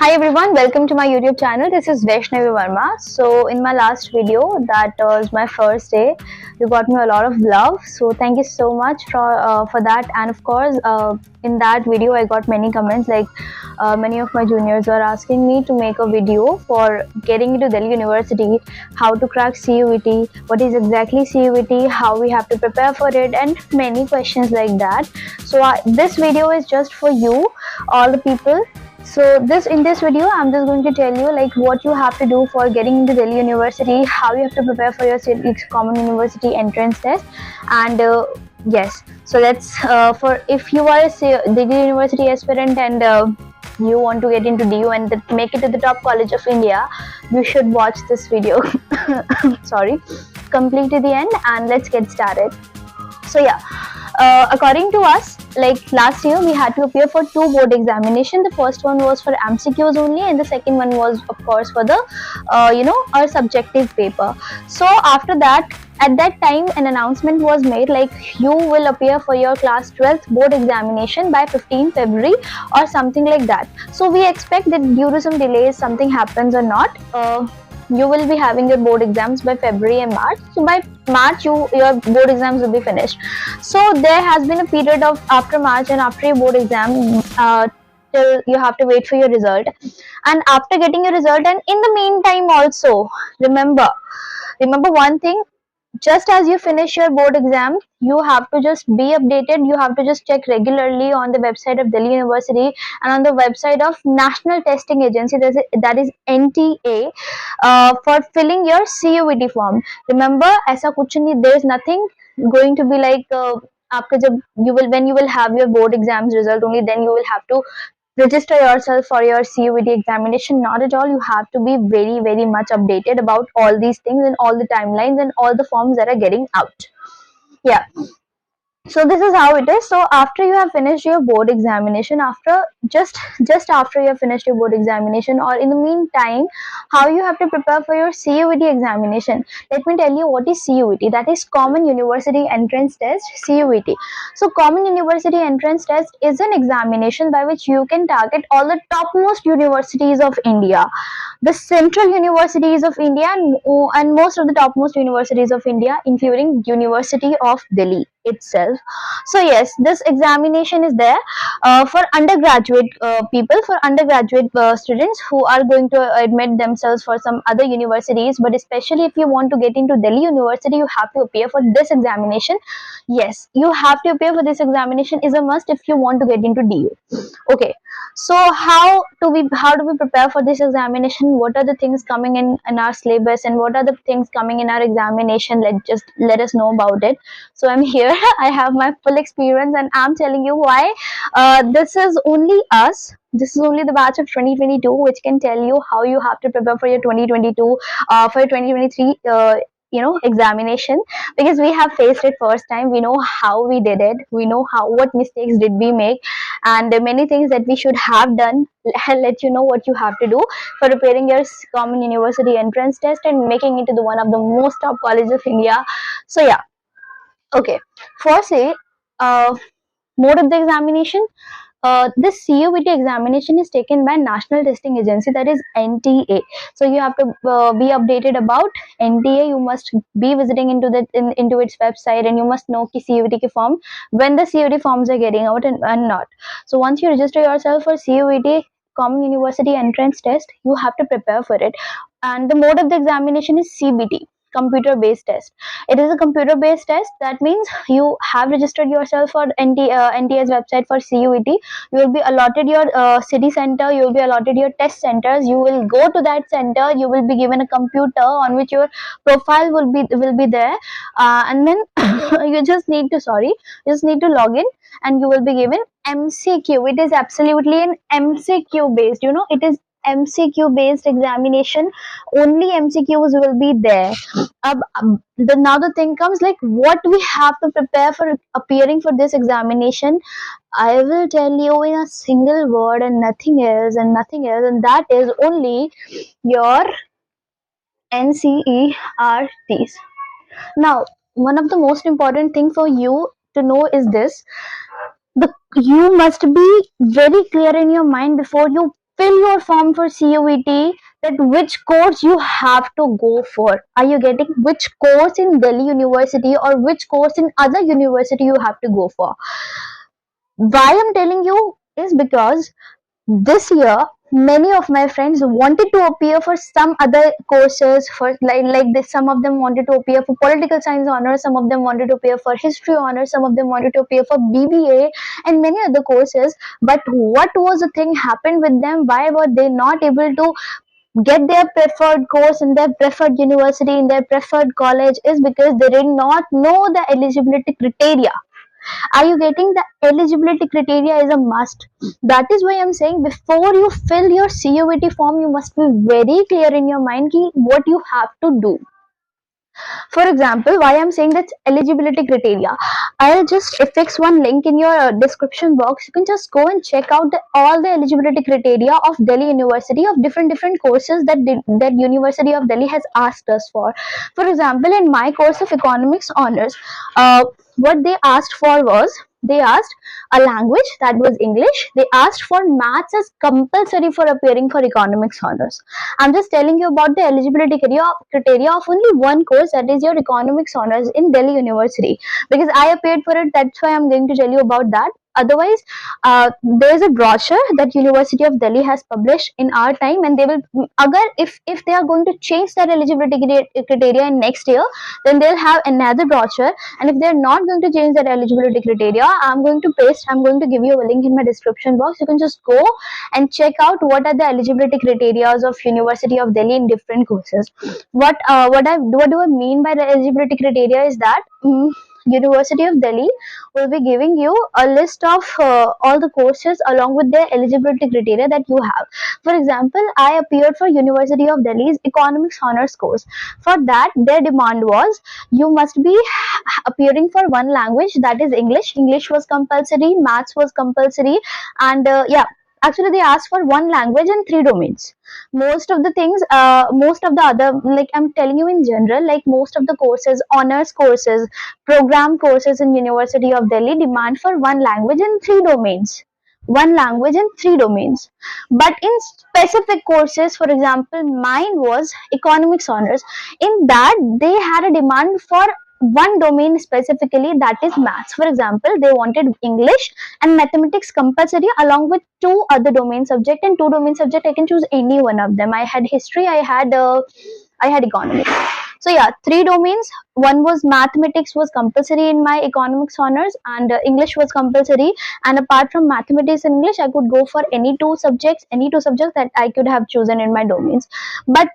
Hi everyone, welcome to my YouTube channel. This is Vaishnavi Verma. So in my last video, that was my first day, you got me a lot of love. So thank you so much for that. And of course, in that video, I got many comments like many of my juniors were asking me to make a video for getting into Delhi University, how to crack CUET, what is exactly CUET, how we have to prepare for it, and many questions like that. So this video is just for you, all the people. So in this video I'm just going to tell you like what you have to do for getting into Delhi University, how you have to prepare for your common university entrance test, and yes, so let's for if you are a Delhi University aspirant and you want to get into DU and make it to the top college of India, you should watch this video sorry, complete to the end, and let's get started. So yeah, according to us, like last year we had to appear for 2 board examinations. The first one was for MCQs only, and the second one was of course for the our subjective paper. So after that, at that time an announcement was made like you will appear for your class 12th board examination by 15 February or something like that. So we expect that due to some delays something happens or not, you will be having your board exams by February and March. So by March your board exams will be finished. So there has been a period of after March and after your board exam till you have to wait for your result, and after getting your result, and in the meantime also remember one thing. Just as you finish your board exam, you have to just be updated. You have to just check regularly on the website of Delhi University and on the website of National Testing Agency, that is NTA, for filling your CUET form. Remember, aisa kuch nahi, there is nothing going to be like after when you will have your board exams result, only then you will have to register yourself for your CUET examination. Not at all. You have to be very much updated about all these things and all the timelines and all the forms that are getting out. Yeah, so this is how it is. So after you have finished your board examination, after just after you have finished your board examination, or in the meantime, how you have to prepare for your CUET examination. Let me tell you what is CUET. That is Common University Entrance Test, CUET. So Common University Entrance Test is an examination by which you can target all the topmost universities of India, the central universities of India, and most of the topmost universities of India, including University of Delhi itself. So yes, this examination is there for undergraduate people, for undergraduate students who are going to admit themselves for some other universities, but especially if you want to get into Delhi University, you have to appear for this examination. Yes, you have to appear for this examination, is a must if you want to get into DU. Okay, so how do we prepare for this examination? What are the things coming in our syllabus, and what are the things coming in our examination? Let us know about it. So I'm here I have my full experience, and I'm telling you why this is only us. This is only the batch of 2022 which can tell you how you have to prepare for your 2022 for your 2023 examination, because we have faced it first time. We know how we did it, we know what mistakes did we make, and many things that we should have done. I'll let you know what you have to do for preparing your common university entrance test and making it to the one of the most top colleges of India. So yeah, okay, firstly, mode of the examination. This CUET examination is taken by National Testing Agency, that is NTA. So you have to be updated about NTA. You must be visiting into its website, and you must know ki CUET ki form, when the CUET forms are getting out and not. So once you register yourself for CUET Common University Entrance Test, you have to prepare for it. And the mode of the examination is CBT, computer based test. It is a computer based test. That means you have registered yourself for NTA's website for CUET. You will be allotted your city center, you will be allotted your test centers. You will go to that center, you will be given a computer on which your profile will be there, and then you just need to log in, and you will be given MCQ. It is absolutely an MCQ based, it is MCQ based examination. Only MCQs will be there. Now the thing comes, like what we have to prepare for appearing for this examination. I will tell you in a single word and nothing else, and that is only your NCERTs. Now, one of the most important thing for you to know is this: you must be very clear in your mind before you fill your form for CUET, that which course you have to go for. Are you getting? Which course in Delhi University or which course in other university you have to go for? Why I'm telling you is because this year many of my friends wanted to appear for some other courses, for like this. Some of them wanted to appear for political science honors, some of them wanted to appear for history honors, some of them wanted to appear for BBA and many other courses. But what was the thing happened with them? Why were they not able to get their preferred course in their preferred university, in their preferred college? Is because they did not know the eligibility criteria. Are you getting? The eligibility criteria is a must. That is why I'm saying, before you fill your CUET form, you must be very clear in your mind what you have to do. For example, why I'm saying that's eligibility criteria, I'll just fix one link in your description box. You can just go and check out all the eligibility criteria of Delhi University of different courses that University of Delhi has asked us for. For example, in my course of economics honors, what they asked for was, they asked a language, that was English. They asked for maths as compulsory for appearing for economics honors. I'm just telling you about the eligibility criteria of only one course, that is your economics honors in Delhi University, because I appeared for it. That's why I'm going to tell you about that. Otherwise, there is a brochure that University of Delhi has published in our time, and they will, if they are going to change that eligibility criteria in next year, then they'll have another brochure. And if they're not going to change that eligibility criteria, I'm going to give you a link in my description box. You can just go and check out what are the eligibility criteria of University of Delhi in different courses. What do I mean by the eligibility criteria is that University of Delhi will be giving you a list of all the courses along with their eligibility criteria that you have. For example, I appeared for University of Delhi's economics honors course. For that, their demand was, you must be appearing for one language, that is English. English was compulsory, maths was compulsory, and actually they asked for one language and 3 domains. Most of the things, most of the other, like I'm telling you in general, like most of the courses, honors courses, program courses in University of Delhi demand for one language and 3 domains. One language and 3 domains. But in specific courses, for example, mine was economics honors. In that, they had a demand for one domain specifically, that is maths. For example, they wanted English and mathematics compulsory along with 2 other domain subject, and 2 domain subject I can choose any one of them. I had history, I had economics. So yeah, 3 domains. One was mathematics was compulsory in my economics honors, and English was compulsory. And apart from mathematics and English, I could go for any two subjects that I could have chosen in my domains. But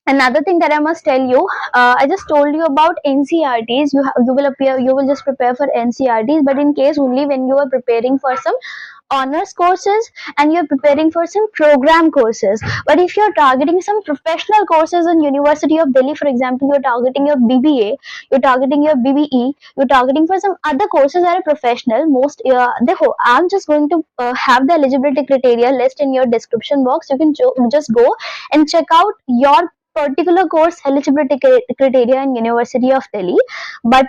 another thing that I must tell you, I just told you about NCRTs. You will just prepare for NCRTs, but in case only when you are preparing for some honors courses and you're preparing for some program courses. But if you're targeting some professional courses in University of Delhi, for example, you're targeting your BBA, you're targeting your BBE, you're targeting for some other courses that are professional, I'm just going to have the eligibility criteria list in your description box. You can just go and check out your particular course eligibility criteria in University of Delhi. But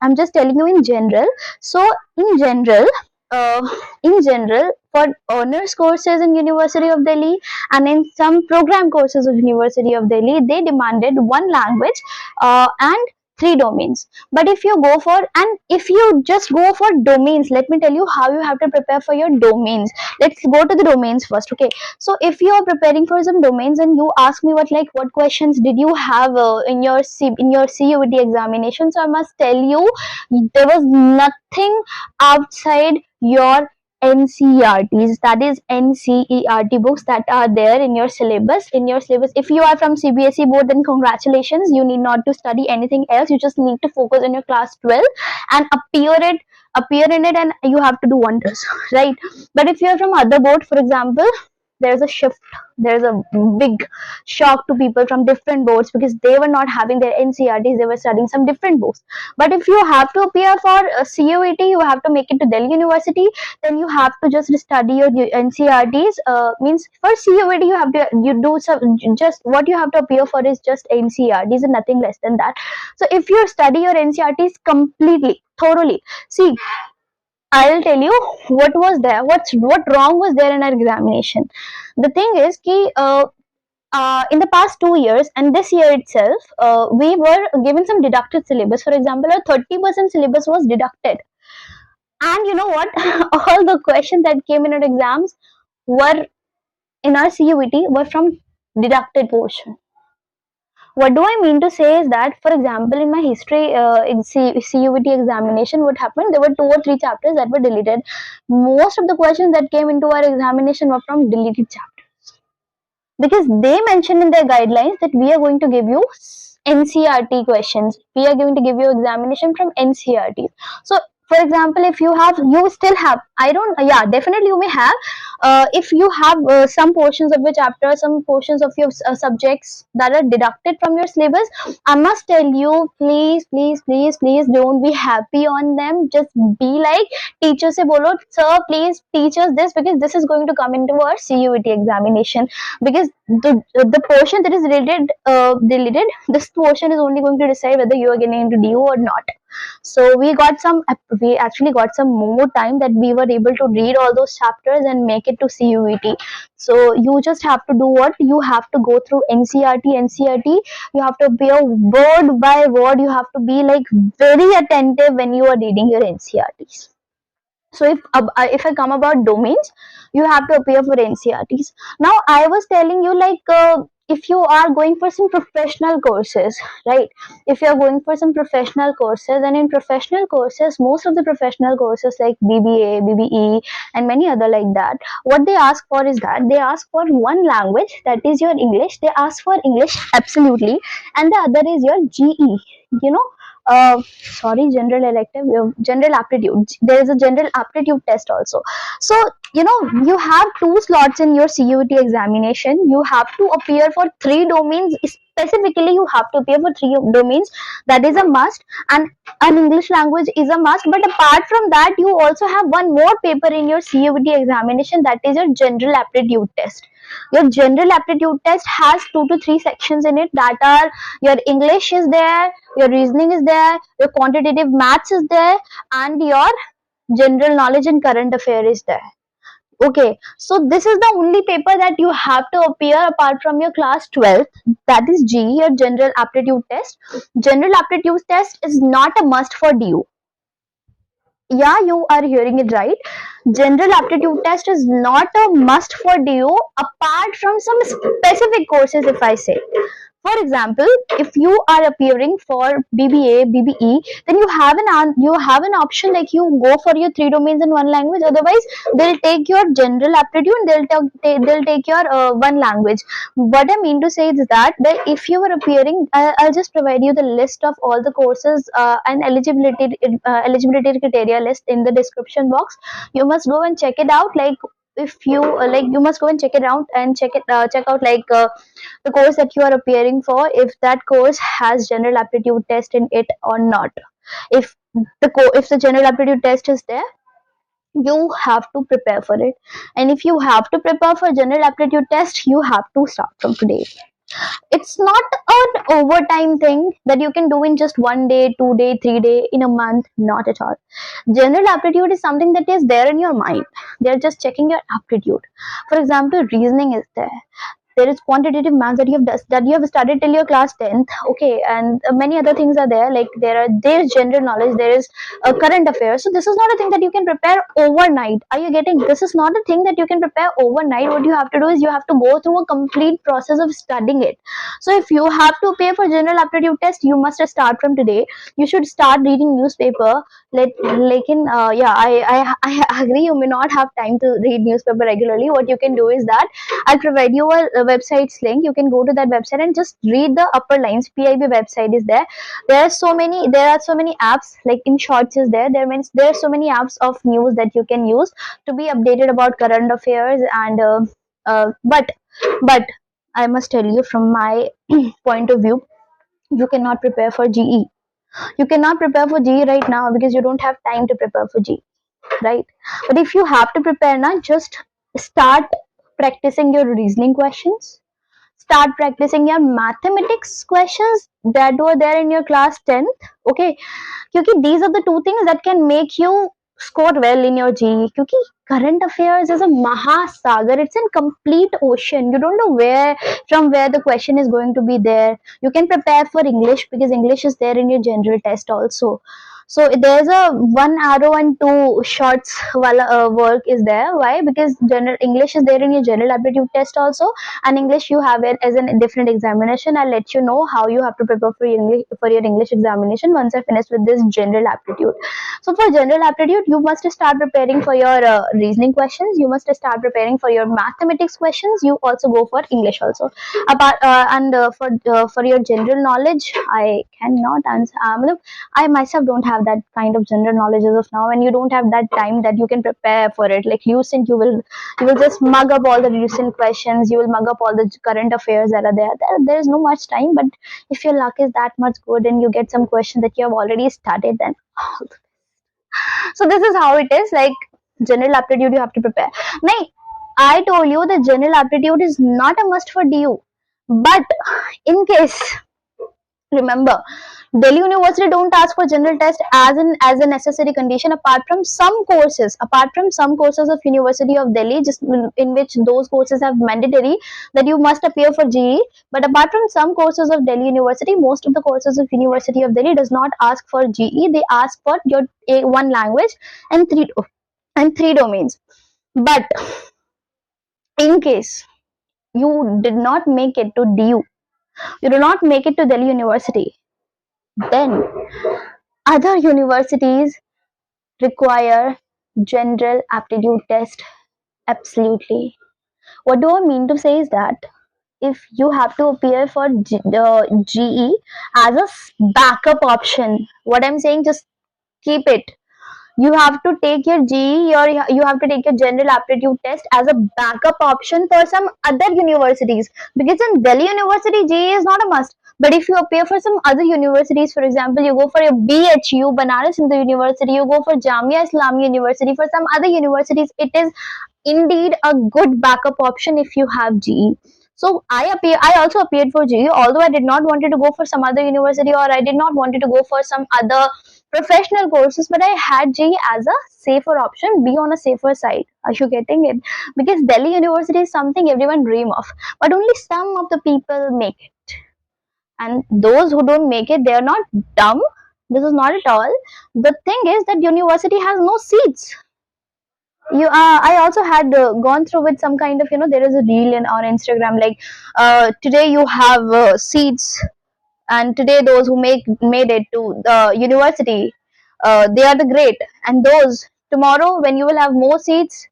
I'm just telling you in general. So in general, for honors courses in University of Delhi and in some program courses of University of Delhi, they demanded one language and 3 domains. But if you just go for domains, let me tell you how you have to prepare for your domains. Let's go to the domains first. Okay, so if you are preparing for some domains and you ask me what questions did you have in your CUET examination, so I must tell you, there was nothing outside your NCERTs, that is NCERT books that are there in your syllabus. If you are from CBSE board, then congratulations, you need not to study anything else. You just need to focus on your class 12 and appear in it, and you have to do wonders, right? But if you are from other board, for example, there's a big shock to people from different boards, because they were not having their NCERTs, they were studying some different books. But if you have to appear for CUET, you have to make it to Delhi University, then you have to just study your NCERTs. Means for CUET just what you have to appear for is just NCERTs and nothing less than that. So if you study your NCERTs completely, thoroughly, see, I'll tell you what was there, what wrong was there in our examination. The thing is ki in the past 2 years and this year itself, we were given some deducted syllabus. For example, a 30% syllabus was deducted. And you know what? All the questions that came in our exams were in our CUET were from deducted portion. What do I mean to say is that, for example, in my history CUET examination, what happened? There were 2 or 3 chapters that were deleted. Most of the questions that came into our examination were from deleted chapters, because they mentioned in their guidelines that we are going to give you NCRT questions. We are going to give you examination from NCRT. So, for example, if you still have, I don't, yeah, definitely you may have. If you have some portions of your chapter, some portions of your subjects that are deducted from your syllabus, I must tell you, please, please, please, please don't be happy on them. Just be like, teacher se bolo, sir, please teach us this, because this is going to come into our CUET examination. Because the portion that is deleted, this portion is only going to decide whether you are getting into DU or not. So we actually got some more time that we were able to read all those chapters and make it to CUET. So you just have to do what? You have to go through NCRT. You have to be a word by word. You have to be like very attentive when you are reading your NCRTs. So if I come about domains, you have to appear for NCRTs. Now I was telling you, like, if you are going for some professional courses, right? If you are going for some professional courses, and in professional courses, most of the professional courses like BBA, BBE, and many other like that, what they ask for is that they ask for one language, that is your English. They ask for English absolutely, and the other is your GE. You know, general elective, general aptitude. There is a general aptitude test also. So you know, you have 2 slots in your CUET examination. You have to appear for 3 domains. Specifically, you have to appear for 3 domains. That is a must, and an English language is a must. But apart from that, you also have one more paper in your CUET examination, that is your general aptitude test. Your general aptitude test has 2 to 3 sections in it, that are your English is there, your reasoning is there, your quantitative maths is there, and your general knowledge and current affair is there. Okay, so this is the only paper that you have to appear apart from your class 12th, that is GE, your general aptitude test. General aptitude test is not a must for DU. Yeah, you are hearing it right. General aptitude test is not a must for DU apart from some specific courses, if I say. For example, if you are appearing for BBA, BBE, then you have an option, like you go for your 3 domains in one language. Otherwise, they'll take your general aptitude and they'll take your one language. What I mean to say is that if you are appearing, I'll just provide you the list of all the courses and eligibility criteria list in the description box. You must go and check it out. Like, if you you must go and check it out and check out like the course that you are appearing for, if that course has general aptitude test in it or not. If the general aptitude test is there, you have to prepare for it. And if you have to prepare for general aptitude test, you have to start from today. It's not an overtime thing that you can do in just 1 day, 2 day, 3 day, in a month. Not at all. General aptitude is something that is there in your mind. They're just checking your aptitude. For example, reasoning is there. There is quantitative maths that you have studied till your class 10th. Okay, and many other things are there. Like there's general knowledge, there is current affairs. So this is not a thing that you can prepare overnight. Are you getting? This is not a thing that you can prepare overnight. What you have to do is you have to go through a complete process of studying it. So if you have to pay for general aptitude test, you must start from today. You should start reading newspaper. I agree, you may not have time to read newspaper regularly. What you can do is that I'll provide you a website's link. You can go to that website and just read the upper lines. PIB website is there. There are so many apps, like in shorts is there. There are so many apps of news that you can use to be updated about current affairs. And but I must tell you, from my point of view, you cannot prepare for GE. You cannot prepare for GE right now because you don't have time to prepare for GE, right? But if you have to prepare now, just start practicing your reasoning questions. Start practicing your mathematics questions that were there in your class 10th. Okay, because these are the 2 things that can make you score well in your GE. Because current affairs is a mahasagar. It's a complete ocean. You don't know where the question is going to be there. You can prepare for English because English is there in your general test also. So there's a one arrow and two shots work is there. Why? Because general English is there in your general aptitude test also, and English you have it as a different examination. I'll let you know how you have to prepare for your English examination once I finish with this general aptitude. So for general aptitude, you must start preparing for your reasoning questions. You must start preparing for your mathematics questions. You also go for English also. Apart and for your general knowledge, I cannot answer. I myself don't have that kind of general knowledge as of now, and you don't have that time that you can prepare for it. Like recent, you will just mug up all the recent questions. You will mug up all the current affairs that are there. There is no much time, but if your luck is that much good and you get some questions that you have already studied, then so this is how it is. Like general aptitude you have to prepare. Now I told you the general aptitude is not a must for DU, but in case, remember, Delhi University don't ask for general test as a necessary condition apart from some courses. Apart from some courses of University of Delhi, just in which those courses have mandatory that you must appear for GE. But apart from some courses of Delhi University, most of the courses of University of Delhi does not ask for GE. They ask for your A1 language and three domains. But in case you did not make it to DU, you do not make it to Delhi University, then other universities require general aptitude test. Absolutely. What do I mean to say is that if you have to appear for GE as a backup option, what I'm saying, just keep it. You have to take your GE or you have to take your general aptitude test as a backup option for some other universities, because in Delhi University GE is not a must. But if you appear for some other universities, for example, you go for your BHU, Banaras Hindu University, you go for Jamia Islamia University, for some other universities, it is indeed a good backup option if you have GE. So I also appeared for GE, although I did not wanted to go for some other university, or I did not wanted to go for some other professional courses, but I had GE as a safer option, be on a safer side. Are you getting it? Because Delhi University is something everyone dream of, but only some of the people make it. And those who don't make it, they are not dumb. This is not at all. The thing is that university has no seats. I also had gone through with some kind of, there is a reel on Instagram, like today you have seats, and today those who made it to the university, they are the great, and those tomorrow when you will have more seats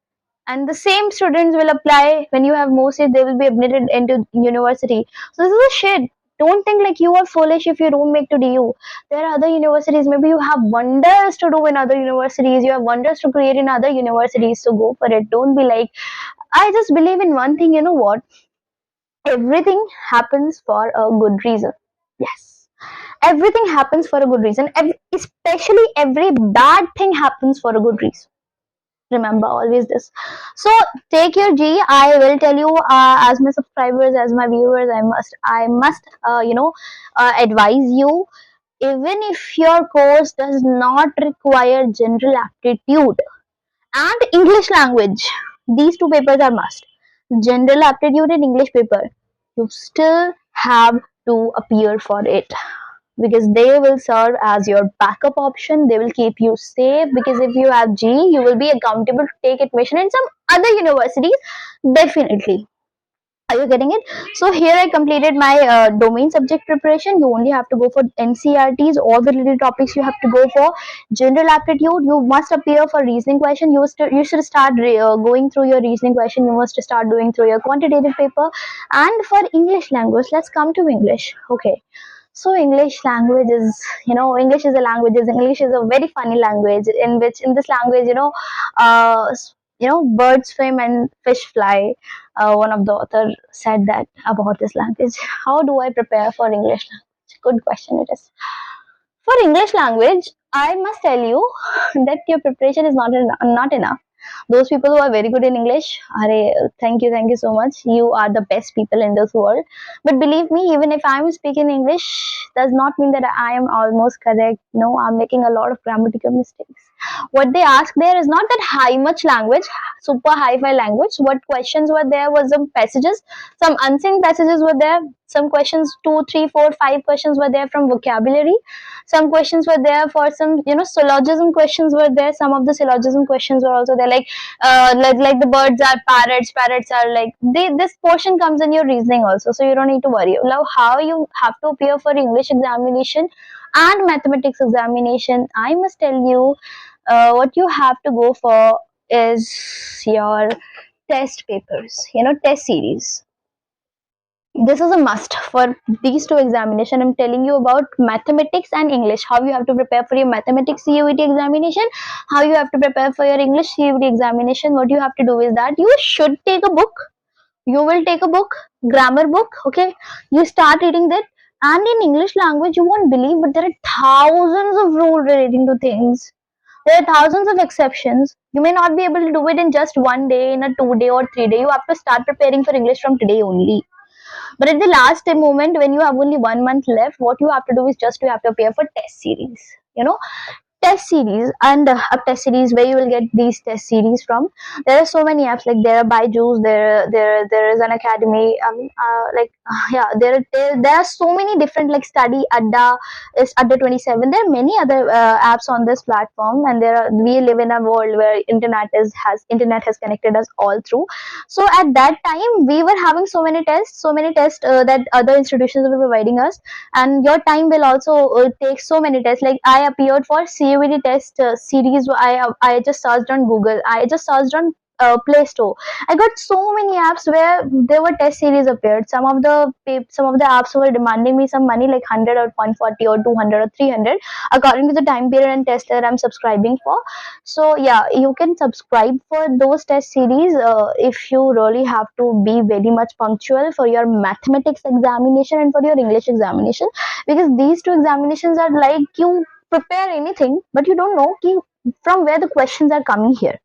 and the same students will apply, when you have more seats they will be admitted into university. So this is a shit. Don't think like you are foolish if you don't make to DU. There are other universities, maybe you have wonders to do in other universities, you have wonders to create in other universities, so go for it. Don't be like, I just believe in one thing, you know what, everything happens for a good reason. Yes, everything happens for a good reason, especially every bad thing happens for a good reason. Remember always this. So take your G. I will tell you, as my subscribers, as my viewers, I must advise you, even if your course does not require general aptitude and English language, these two papers are must. General aptitude and English paper, you still have to appear for it, because they will serve as your backup option. They will keep you safe, because if you have G, you will be accountable to take admission in some other universities, definitely. Are you getting it? So here I completed my domain subject preparation. You only have to go for NCRTs, all the little topics you have to go for. General aptitude, you must appear for reasoning question. You should start going through your reasoning question. You must start doing through your quantitative paper. And for English language, let's come to English. Okay. So English language is, English is a language. English is a very funny language, in which in this language, birds swim and fish fly. One of the author said that about this language. How do I prepare for English language? Good question it is. For English language, I must tell you that your preparation is not enough. Those people who are very good in English, thank you so much. You are the best people in this world. But believe me, even if I'm speaking English, does not mean that I am almost correct. No, I'm making a lot of grammatical mistakes. What they ask there is not that high much language, super hi-fi language. What questions were there was some passages, some unseen passages were there. Some questions, 2, 3, 4, 5 questions were there from vocabulary. Some questions were there for some, syllogism questions were there. Some of the syllogism questions were also there, like the birds are parrots, parrots are like this portion comes in your reasoning also, so you don't need to worry. Now, how you have to appear for English examination and mathematics examination, I must tell you, what you have to go for is your test papers, test series. This is a must for these two examinations. I'm telling you about mathematics and English, how you have to prepare for your mathematics CUET examination, how you have to prepare for your English CUET examination. What you have to do is that you should take a book. You will take a book, grammar book, okay? You start reading that, and in English language, you won't believe, but there are thousands of rules relating to things. There are thousands of exceptions. You may not be able to do it in just 1 day, in a 2 day or 3 day. You have to start preparing for English from today only. But at the last moment, when you have only 1 month left, what you have to do is just you have to appear for test series. Test series and a test series where you will get these test series from. There are so many apps, like there are Byju's, there is an academy, there are so many different, like Study Adda is Adda 27. There are many other apps on this platform, and we live in a world where internet has connected us all through. So at that time we were having so many tests that other institutions were providing us, and your time will also take so many tests. Like I appeared for CUET test series. I just searched on Google. I just searched on Play Store. I got so many apps where there were test series appeared. Some of the apps were demanding me some money, like 100 or 140 or 200 or 300, according to the time period and test that I'm subscribing for. So yeah, you can subscribe for those test series if you really have to be very much punctual for your mathematics examination and for your English examination, because these two examinations are like you prepare anything, but you don't know from where the questions are coming here.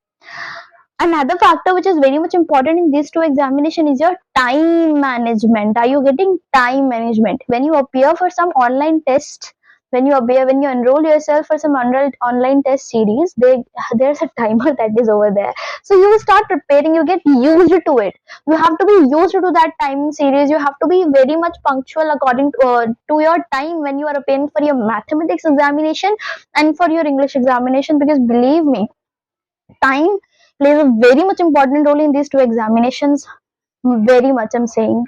Another factor which is very much important in these two examinations is your time management. Are you getting time management? When you appear for some online test, when you enroll yourself for some online test series, there's a timer that is over there. So you start preparing, you get used to it. You have to be used to that time series. You have to be very much punctual according to your time when you are appearing for your mathematics examination and for your English examination, because believe me, time plays a very much important role in these two examinations. Very much, I'm saying.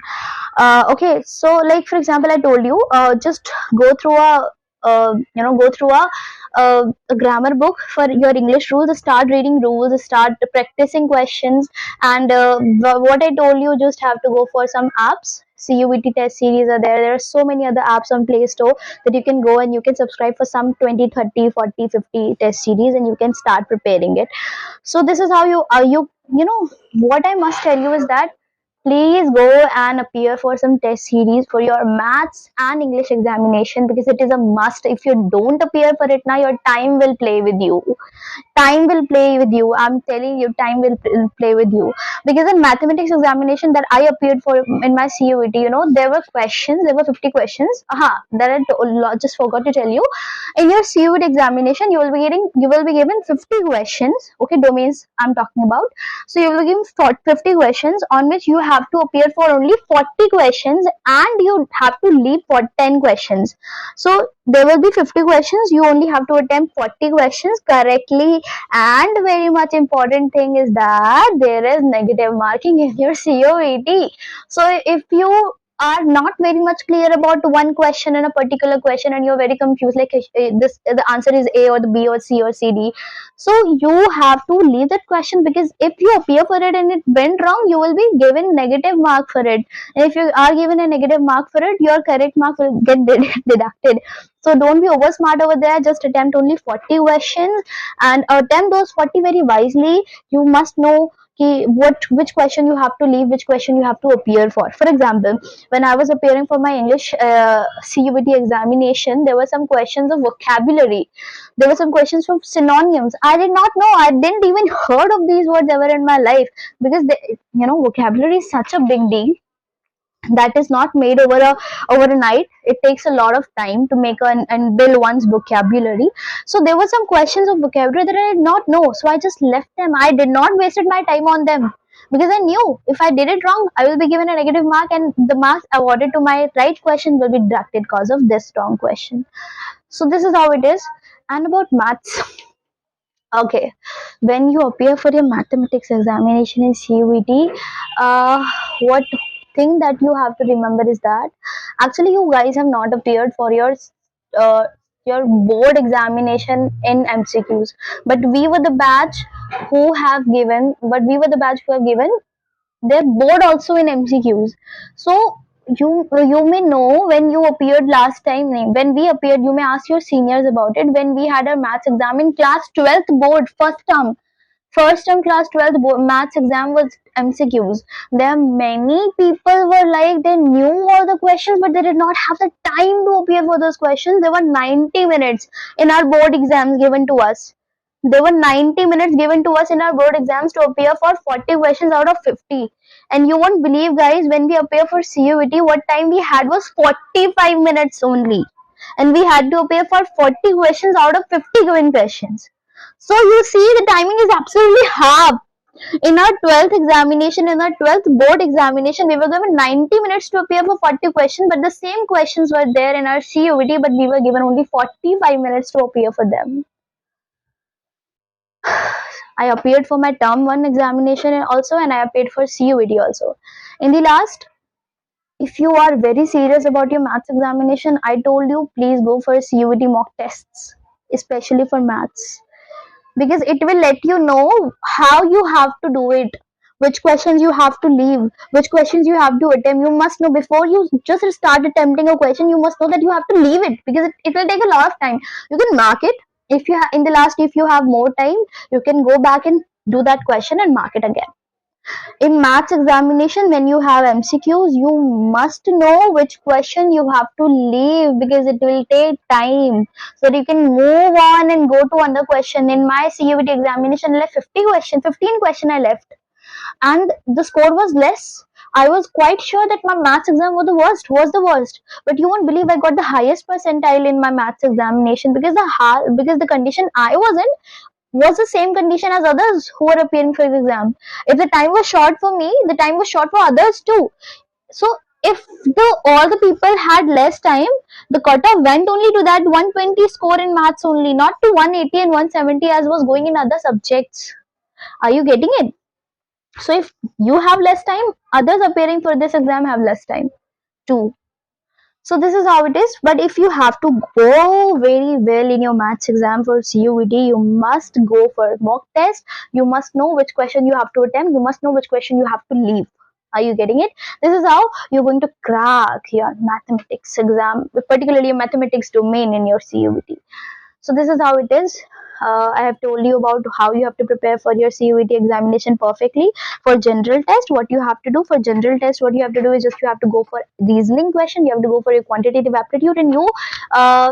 Okay, so like for example, I told you, just go through a grammar book for your English rules. Start reading rules, start practicing questions, and what I told you, just have to go for some apps. CUET test series are there. There are so many other apps on Play Store that you can go and you can subscribe for some 20, 30, 40, 50 test series, and you can start preparing it. So this is how what I must tell you is that please go and appear for some test series for your maths and English examination, because it is a must. If you don't appear for it now, your time will play with you. Time will play with you. I'm telling you, time will play with you. Because in mathematics examination that I appeared for in my CUET, there were 50 questions. That I just forgot to tell you. In your CUET examination, you will be given 50 questions. Okay, domains I'm talking about. So you will be given 50 questions on which you have to appear for only 40 questions, and you have to leave for 10 questions. So there will be 50 questions. You only have to attempt 40 questions correctly. And very much important thing is that there is negative marking in your CUET. So if you are not very much clear about one question and a particular question, and you're very confused, like the answer is A or the B or C or CD, so you have to leave that question, because if you appear for it and it went wrong, you will be given negative mark for it. And if you are given a negative mark for it, your correct mark will get deducted. So don't be over smart over there. Just attempt only 40 questions and attempt those 40 very wisely. You must know कि which question you have to leave, which question you have to appear for. For example, when I was appearing for my English CUET examination, there were some questions of vocabulary. There were some questions from synonyms. I did not know. I didn't even heard of these words ever in my life, because vocabulary is such a big deal that is not made over a night. It takes a lot of time to make and build one's vocabulary. So there were some questions of vocabulary that I did not know, so I just left them. I did not wasted my time on them, because I knew if I did it wrong, I will be given a negative mark, and the marks awarded to my right question will be deducted because of this wrong question. So this is how it is. And about maths, okay, when you appear for your mathematics examination in CUET, what thing that you have to remember is that actually you guys have not appeared for uh, your board examination in MCQs, but we were the batch who have given their board also in MCQs. So you may know, when you appeared last time, when we appeared, you may ask your seniors about it. When we had our maths exam in class 12th board, first term class 12th board, maths exam was MCQs. There are many people were like they knew all the questions, but they did not have the time to appear for those questions. There were 90 minutes in our board exams given to us. There were 90 minutes given to us in our board exams to appear for 40 questions out of 50. And you won't believe, guys, when we appear for CUET, what time we had was 45 minutes only. And we had to appear for 40 questions out of 50 given questions. So you see, the timing is absolutely half. In our 12th examination, in our 12th board examination, we were given 90 minutes to appear for 40 questions, but the same questions were there in our CUET, but we were given only 45 minutes to appear for them. I appeared for my term 1 examination also, and I appeared for CUET also. In the last, if you are very serious about your maths examination, I told you, please go for CUET mock tests, especially for maths, because it will let you know how you have to do it, which questions you have to leave, which questions you have to attempt. You must know before you just start attempting a question. You must know that you have to leave it, because it will take a lot of time. You can mark it. If you in the last, if you have more time, you can go back and do that question and mark it again. In maths examination, when you have MCQs, you must know which question you have to leave, because it will take time, so that you can move on and go to another question. In my CUET examination, I left 15 question I left, and the score was less. I was quite sure that my maths exam was the worst. But you won't believe, I got the highest percentile in my maths examination, because the condition I was in was the same condition as others who were appearing for the exam. If the time was short for me, the time was short for others too. So if all the people had less time, the cutoff went only to that 120 score in maths only, not to 180 and 170 as was going in other subjects. Are you getting it? So if you have less time, others appearing for this exam have less time too. So this is how it is. But if you have to go very well in your maths exam for CUET, you must go for mock test. You must know which question you have to attempt. You must know which question you have to leave. Are you getting it? This is how you're going to crack your mathematics exam, particularly your mathematics domain in your CUET. So this is how it is. I have told you about how you have to prepare for your CUET examination perfectly. For general test, what you have to do is just you have to go for reasoning question. You have to go for your quantitative aptitude, and you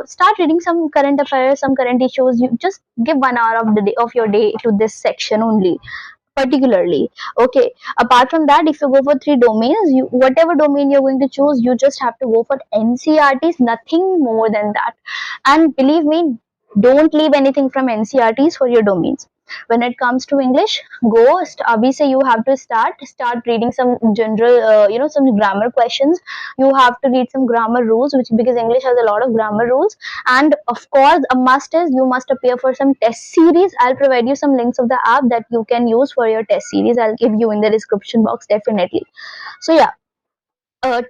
start reading some current affairs, some current issues. You just give 1 hour of your day to this section only, particularly. Okay, apart from that, if you go for 3 domains, whatever domain you're going to choose, you just have to go for NCRTs, nothing more than that. And believe me, don't leave anything from NCRTs for your domains. When it comes to English, we say you have to start reading some general some grammar questions. You have to read some grammar rules, because English has a lot of grammar rules. And of course, a must is you must appear for some test series. I'll provide you some links of the app that you can use for your test series. I'll give you in the description box, definitely. So yeah,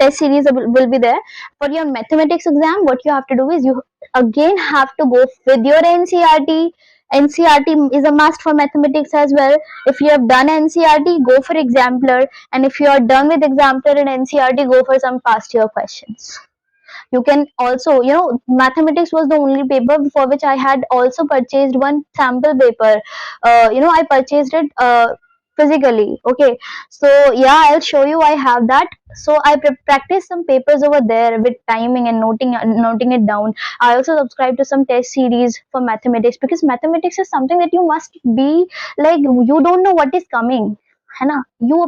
test series will be there. For your mathematics exam, what you have to do is you again have to go with your NCRT. NCRT is a must for mathematics as well. If you have done NCRT, go for exemplar, and if you are done with exemplar and NCRT, go for some past year questions. You can also, mathematics was the only paper for which I had also purchased one sample paper. I purchased it physically. Okay, so yeah, I'll show you. I have that. So I practice some papers over there with timing and noting it down. I also subscribe to some test series for mathematics, because mathematics is something that you must be like, you don't know what is coming, है ना? You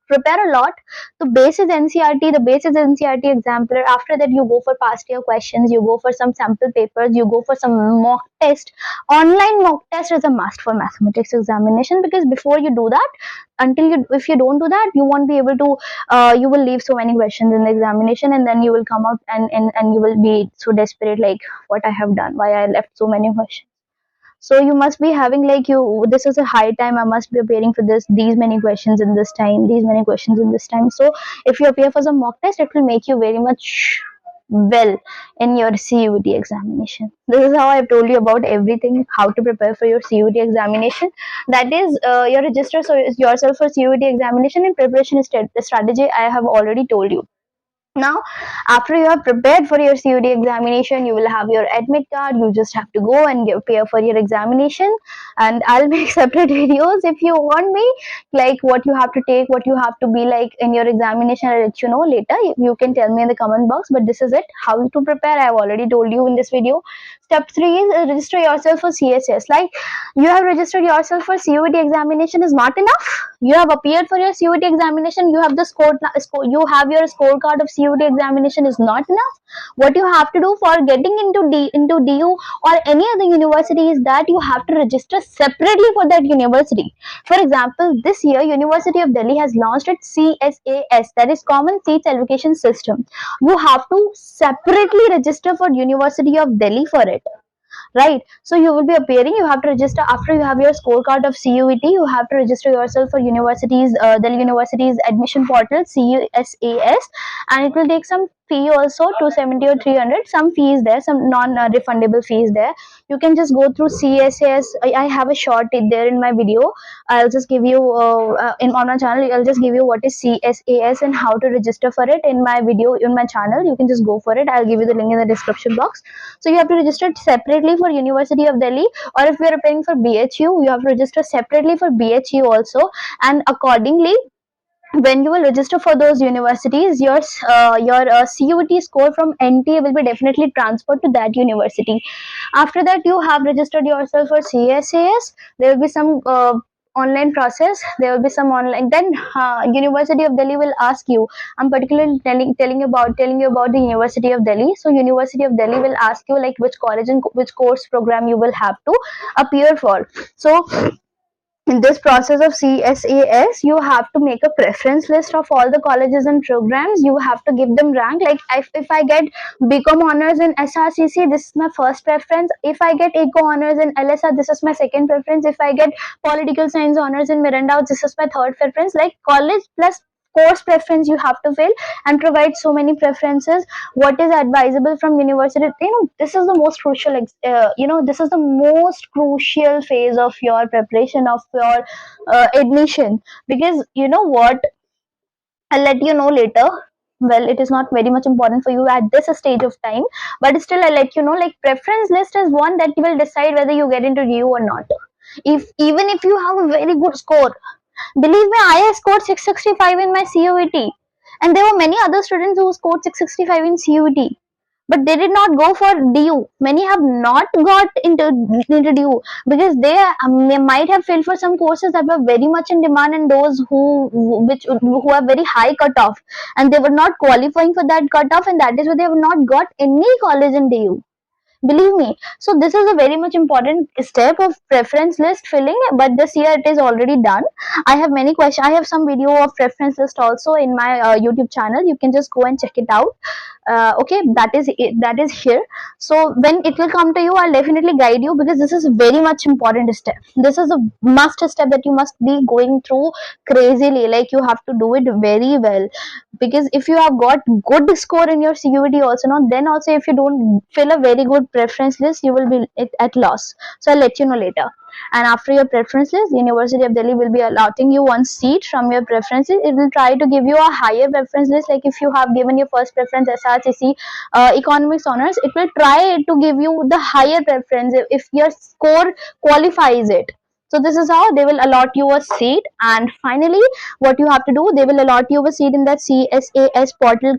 prepare a lot. The basis NCRT exemplar. After that, you go for past year questions. You go for some sample papers. You go for some mock test. Online mock test is a must for mathematics examination, because before you do that, if you don't do that, you won't be able to, you will leave so many questions in the examination, and then you will come out and you will be so desperate, like, what I have done, why I left so many questions. So you must be having like, this is a high time, I must be appearing for these many questions in this time, these many questions in this time. So if you appear for some mock test, it will make you very much well in your CUET examination. This is how I've told you about everything, how to prepare for your CUET examination. That is your register yourself for CUET examination and preparation strategy I have already told you. Now, after you have prepared for your CUET examination, you will have your admit card. You just have to go and pay for your examination. And I'll make separate videos if you want me, like what you have to take, what you have to be like in your examination. I'll let you know later. You can tell me in the comment box. But this is it. How to prepare, I've already told you in this video. Step 3 is register yourself for CSAS. Like, you have registered yourself for CUET examination is not enough. You have appeared for your CUET examination. You have the you have your scorecard of CUET examination is not enough. What you have to do for getting into DU or any other university is that you have to register separately for that university. For example, this year University of Delhi has launched its CSAS, that is Common Seats Allocation System. You have to separately register for University of Delhi for it. Right, so you will be appearing, you have to register after you have your scorecard of CUET. You have to register yourself for universities, Delhi University's admission portal, CSAS, and it will take some fee also, 270 or 300. Some fees there, some non-refundable fees there. You can just go through CSAS. I have a short there in my video. I'll just give you on my channel, I'll just give you what is CSAS and how to register for it in my video in my channel. You can just go for it. I'll give you the link in the description box. So you have to register separately for University of Delhi, or if you are applying for BHU, you have to register separately for BHU also. And accordingly, when you will register for those universities, your CUET score from NTA will be definitely transferred to that university. After that, you have registered yourself for CSAS. There will be some online process. There will be some online. Then University of Delhi will ask you. I'm particularly telling you about the University of Delhi. So University of Delhi will ask you like which college and which course program you will have to appear for. So in this process of CSAS, you have to make a preference list of all the colleges and programs. You have to give them rank. Like, if I get BCom honors in SRCC, this is my first preference. If I get Eco honors in LSR, this is my second preference. If I get political science honors in Miranda, this is my third preference. Like, college plus course preference you have to fill and provide so many preferences. What is advisable from university, this is the most crucial this is the most crucial phase of your preparation of your admission, because you know what, I'll let you know later. Well, it is not very much important for you at this stage of time, but still I'll let you know, like, preference list is one that will decide whether you get into DU or not. Even if you have a very good score, believe me, I scored 665 in my CUET, and there were many other students who scored 665 in CUET, but they did not go for DU. Many have not got into DU because they might have failed for some courses that were very much in demand, and those who have very high cutoff, and they were not qualifying for that cutoff, and that is why they have not got any college in DU. Believe me. So this is a very much important step of preference list filling, but this year it is already done. I have many questions. I have some video of preference list also in my YouTube channel. You can just go and check it out. Okay, that is here. So when it will come to you, I'll definitely guide you, because this is a very much important step. This is a must step that you must be going through crazily. Like, you have to do it very well, because if you have got good score in your CUET also, then also if you don't fill a very good preference list, you will be at loss. So I'll let you know later. And after your preference list, University of Delhi will be allotting you one seat from your preferences. It will try to give you a higher preference list. Like, if you have given your first preference SRCC economics honors, it will try to give you the higher preference if your score qualifies it. So this is how they will allot you a seat. And finally, what you have to do, they will allot you a seat in that CSAS portal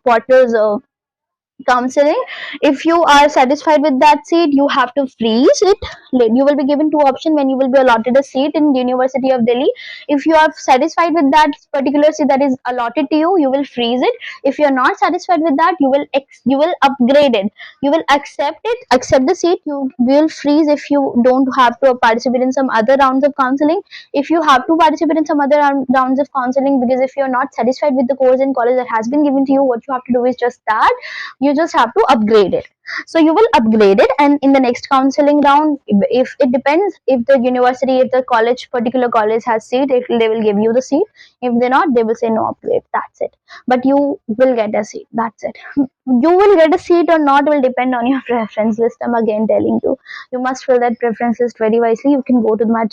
portals counseling. If you are satisfied with that seat, you have to freeze it. You will be given two options when you will be allotted a seat in University of Delhi. If you are satisfied with that particular seat that is allotted to you, you will freeze it. If you are not satisfied with that, you will upgrade it. You will accept the seat. You will freeze if you don't have to participate in some other rounds of counseling. If you have to participate in some other rounds of counseling, because if you are not satisfied with the course in college that has been given to you, what you have to do is just that you just have to upgrade it. So you will upgrade it, and in the next counseling round, if it depends, if the university, if the particular college has seat, they will give you the seat. If they're not, they will say no upgrade. That's it. But you will get a seat. That's it. You will get a seat or not will depend on your preference list. I'm again telling you, you must fill that preference list very wisely. You can go to my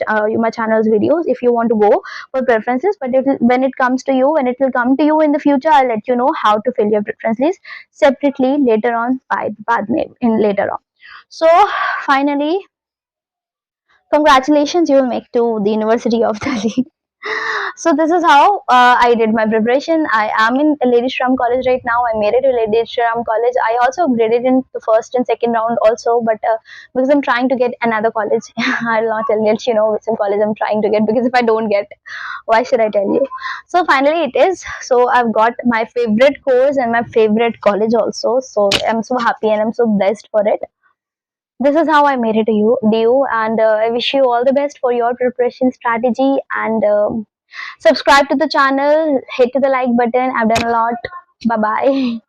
channel's videos if you want to go for preferences, but when it comes to you, when it will come to you in the future, I'll let you know how to fill your preference list separately later on, later on. So finally, congratulations, you will make to the University of Delhi. So this is how I did my preparation. I am in Lady Shram College right now. I made it to Lady Shram College. I also upgraded in the first and second round also, but because I'm trying to get another college, I'll not let you know which college I'm trying to get, because if I don't get, why should I tell you? So finally it is. So I've got my favorite course and my favorite college also. So I'm so happy and I'm so blessed for it. This is how I made it to you, and I wish you all the best for your preparation strategy, and subscribe to the channel, hit the like button. I've done a lot. Bye bye.